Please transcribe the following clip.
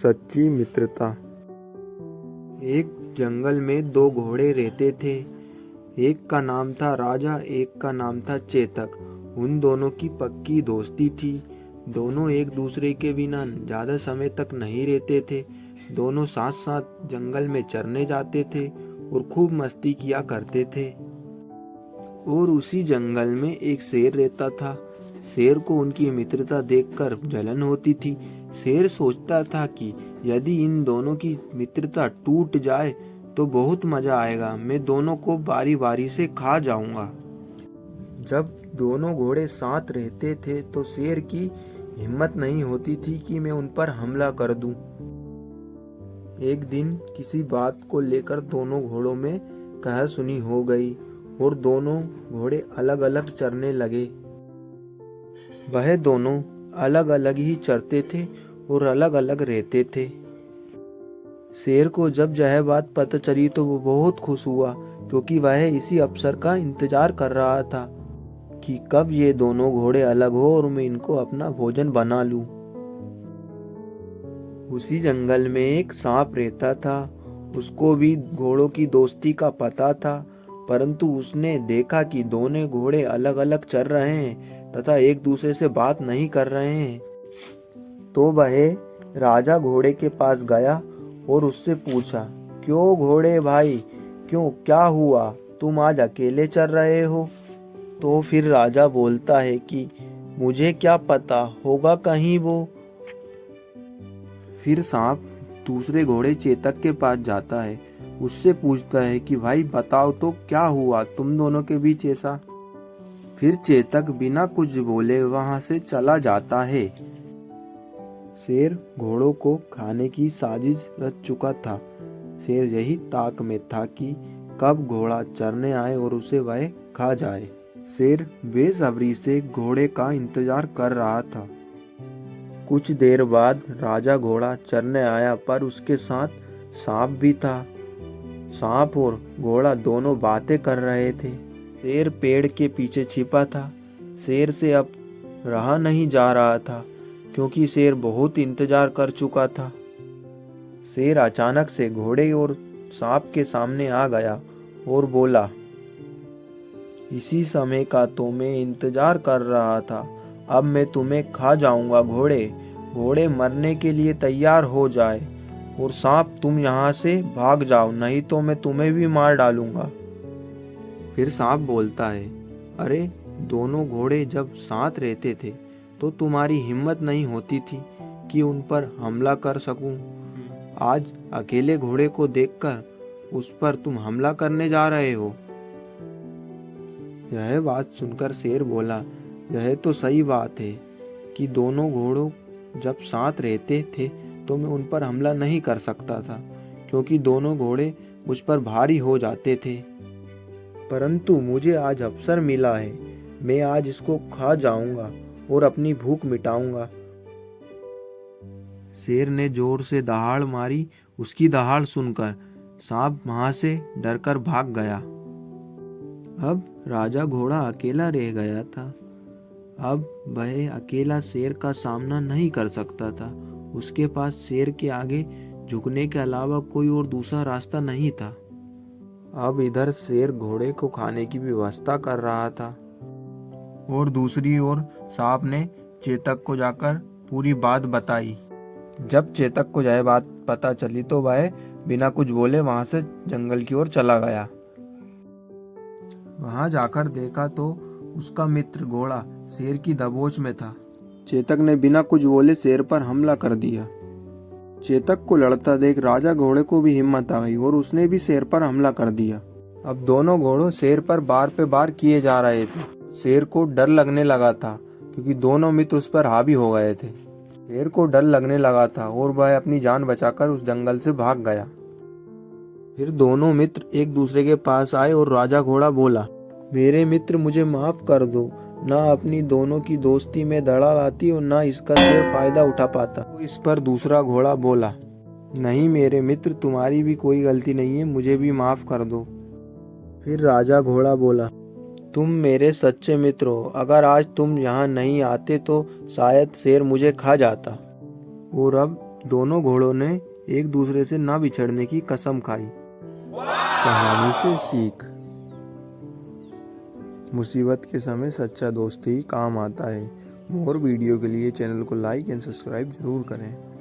सच्ची मित्रता। एक जंगल में दो घोड़े रहते थे। एक का नाम था राजा, एक का नाम था चेतक। उन दोनों की पक्की दोस्ती थी। दोनों एक दूसरे के बिना ज़्यादा समय तक नहीं रहते थे। दोनों साथ साथ जंगल में चरने जाते थे और खूब मस्ती किया करते थे। और उसी जंगल में एक शेर रहता था। शेर को उनकी मित्रता देखकर जलन होती थी। शेर सोचता था कि यदि इन दोनों की मित्रता टूट जाए तो बहुत मजा आएगा। मैं दोनों को बारी बारी से खा जाऊंगा। जब दोनों घोड़े साथ रहते थे तो शेर की हिम्मत नहीं होती थी कि मैं उन पर हमला कर दूं। एक दिन किसी बात को लेकर दोनों घोड़ों में कहासुनी हो गई और दोनों घोड़े अलग अलग चरने लगे। वह दोनों अलग अलग ही चरते थे और अलग अलग रहते थे। शेर को जब यह बात पता चली तो वो बहुत खुश हुआ, क्योंकि वह इसी अवसर का इंतजार कर रहा था कि कब ये दोनों घोड़े अलग हो और मैं इनको अपना भोजन बना लूं। उसी जंगल में एक सांप रहता था। उसको भी घोड़ों की दोस्ती का पता था, परंतु उसने देखा कि दोनों घोड़े अलग अलग चल रहे हैं तथा एक दूसरे से बात नहीं कर रहे हैं। तो वह राजा घोड़े के पास गया और उससे पूछा, क्यों घोड़े भाई, क्यों, क्या हुआ, तुम आज अकेले चल रहे हो? तो फिर राजा बोलता है कि मुझे क्या पता, होगा कहीं वो। फिर सांप दूसरे घोड़े चेतक के पास जाता है। उससे पूछता है कि भाई बताओ तो क्या हुआ तुम दोनों के बीच ऐसा? फिर चेतक बिना कुछ बोले वहां से चला जाता है। शेर घोड़ों को खाने की साजिश रच चुका था। शेर यही ताक में था कि कब घोड़ा चरने आए और उसे वह खा जाए। शेर बेसब्री से घोड़े का इंतजार कर रहा था। कुछ देर बाद राजा घोड़ा चरने आया, पर उसके साथ सांप भी था। सांप और घोड़ा दोनों बातें कर रहे थे। शेर पेड़ के पीछे छिपा था। शेर से अब रहा नहीं जा रहा था, क्योंकि शेर बहुत इंतजार कर चुका था। शेर अचानक से घोड़े और सांप के सामने आ गया और बोला, इसी समय का तो मैं इंतजार कर रहा था। अब मैं तुम्हें खा जाऊंगा। घोड़े घोड़े मरने के लिए तैयार हो जाए, और सांप तुम यहाँ से भाग जाओ, नहीं तो मैं तुम्हें भी मार डालूंगा। फिर सांप बोलता है, अरे दोनों घोड़े जब साथ रहते थे तो तुम्हारी हिम्मत नहीं होती थी कि उन पर हमला कर सकूं। आज अकेले घोड़े को देखकर उस पर तुम हमला करने जा रहे हो। यह बात सुनकर शेर बोला, यह तो सही बात है कि दोनों घोड़ों जब साथ रहते थे तो मैं उन पर हमला नहीं कर सकता था, क्योंकि दोनों घोड़े मुझ पर भारी हो जाते थे। परंतु मुझे आज अवसर मिला है। मैं आज इसको खा जाऊंगा और अपनी भूख मिटाऊंगा। शेर ने जोर से दहाड़ मारी। उसकी दहाड़ सुनकर सांप वहां से डरकर भाग गया। अब राजा घोड़ा अकेला रह गया था। अब वह अकेला शेर का सामना नहीं कर सकता था। उसके पास शेर के आगे झुकने के अलावा कोई और दूसरा रास्ता नहीं था। अब इधर शेर घोड़े को खाने की व्यवस्था कर रहा था, और दूसरी ओर सांप ने चेतक को जाकर पूरी बात बताई। जब चेतक को यह बात पता चली तो वह बिना कुछ बोले वहां से जंगल की ओर चला गया। वहां जाकर देखा तो उसका मित्र घोड़ा शेर की दबोच में था। चेतक ने बिना कुछ बोले शेर पर हमला कर दिया। चेतक को लड़ता देख राजा घोड़े को भी हिम्मत आ गई और उसने भी शेर पर हमला कर दिया। अब दोनों घोड़ों शेर पर बार पे बार किए जा रहे थे। शेर को डर लगने लगा था, क्योंकि दोनों मित्र उस पर हावी हो गए थे। शेर को डर लगने लगा था और वह अपनी जान बचाकर उस जंगल से भाग गया। फिर दोनों मित्र एक दूसरे के पास आए और राजा घोड़ा बोला, मेरे मित्र मुझे माफ कर दो। ना अपनी दोनों की दोस्ती में दरार आती और ना इसका शेर फायदा उठा पाता। तो इस पर दूसरा घोड़ा बोला, नहीं मेरे मित्र, तुम्हारी भी कोई गलती नहीं है, मुझे भी माफ कर दो। फिर राजा घोड़ा बोला, तुम मेरे सच्चे मित्र हो। अगर आज तुम यहाँ नहीं आते तो शायद शेर मुझे खा जाता। और अब दोनों घोड़ों ने एक दूसरे से न बिछड़ने की कसम खाई। कहानी से सीख। मुसीबत के समय सच्चा दोस्त ही काम आता है। और वीडियो के लिए चैनल को लाइक एंड सब्सक्राइब जरूर करें।